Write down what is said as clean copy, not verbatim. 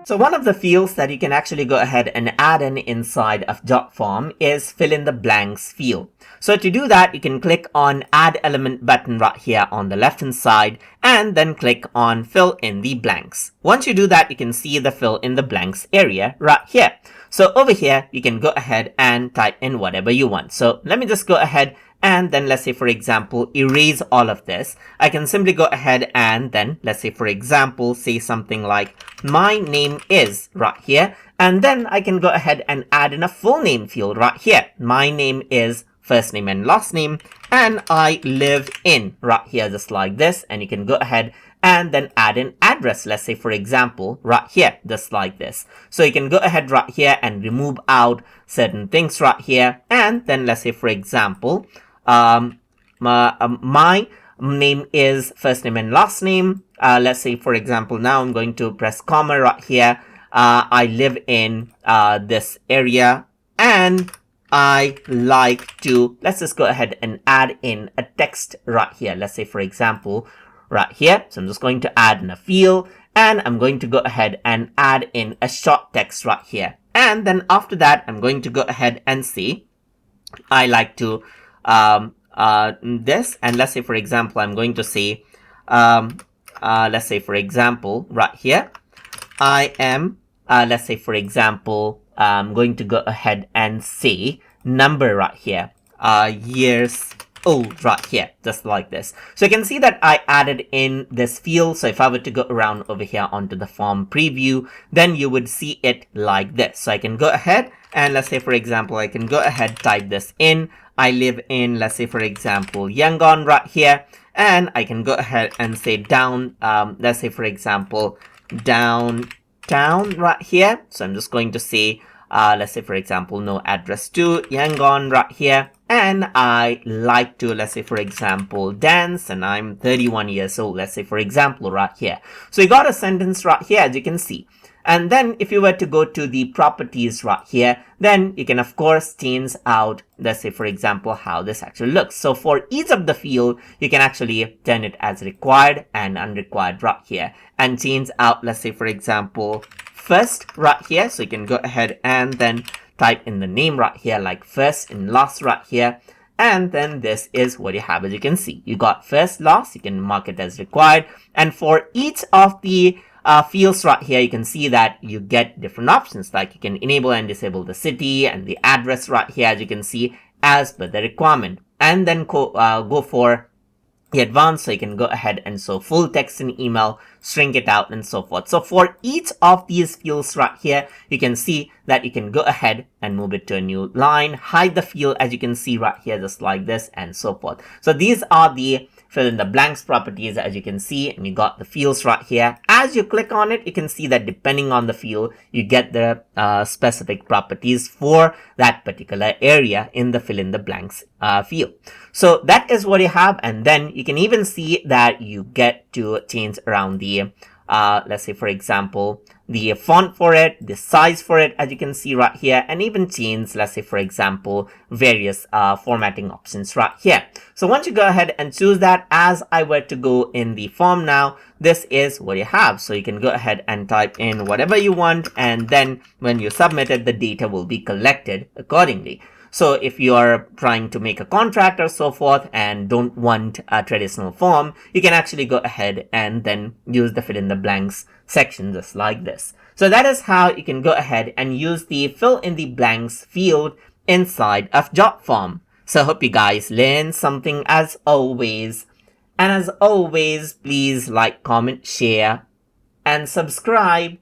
So one of the fields that you can actually go ahead and add in inside of Jotform is fill in the blanks field. So to do that, you can click on add element button right here on the left hand side and then click on fill in the blanks. Once you do that, you can see the fill in the blanks area right here. So over here, you can go ahead and type in whatever you want. So let me just go ahead and then let's say, for example, erase all of this. I can simply go ahead and then let's say, for example, say something like my name is right here. And then I can go ahead and add in a full name field right here. My name is first name and last name, and I live in right here, just like this. And you can go ahead and then add an address, let's say, for example, right here, just like this. So you can go ahead right here and remove out certain things right here. And then let's say, for example, my name is first name and last name. Let's say, for example, now I'm going to press comma right here. I live in this area and I like to, let's just go ahead and add in a text right here. Let's say, for example, right here. So I'm just going to add in a field and I'm going to go ahead and add in a short text right here. And then after that, I'm going to go ahead and say, I like to this, and let's say, for example, I'm going to say, let's say, for example, right here, I am, let's say, for example, I'm going to go ahead and say number right here, years old right here, just like this. So you can see that I added in this field. So if I were to go around over here onto the form preview, then you would see it like this. So I can go ahead and let's say, for example, I can go ahead, type this in. I live in, let's say, for example, Yangon right here. And I can go ahead and say down, let's say, for example, downtown right here. So I'm just going to say, let's say, for example, no address to Yangon right here. And I like to, let's say, for example, dance, and I'm 31 years old, let's say, for example, right here. So you got a sentence right here, as you can see. And then if you were to go to the properties right here, then you can, of course, change out, let's say, for example, how this actually looks. So for each of the field, you can actually turn it as required and unrequired right here and change out, let's say, for example, first right here. So you can go ahead and then type in the name right here, like first and last right here. And then this is what you have. As you can see, you got first, last, you can mark it as required. And for each of the fields right here, you can see that you get different options, like you can enable and disable the city and the address right here, as you can see, as per the requirement. And then go for the advanced, so you can go ahead and so full text in email, shrink it out, and so forth. So for each of these fields right here, you can see that you can go ahead and move it to a new line, hide the field, as you can see right here, just like this, and so forth. So these are the fill in the blanks properties, as you can see, and you got the fields right here. As you click on it, you can see that depending on the field, you get the specific properties for that particular area in the fill in the blanks field. So that is what you have. And then you can even see that you get to change around the let's say, for example, the font for it, the size for it, as you can see right here, and even change, let's say, for example, various formatting options right here. So once you go ahead and choose that, as I were to go in the form now, this is what you have. So you can go ahead and type in whatever you want, and then when you submit it, the data will be collected accordingly. So if you are trying to make a contract or so forth and don't want a traditional form, you can actually go ahead and then use the fill in the blanks section just like this. So that is how you can go ahead and use the fill in the blanks field inside of Jotform. So I hope you guys learned something as always. And as always, please like, comment, share, and subscribe.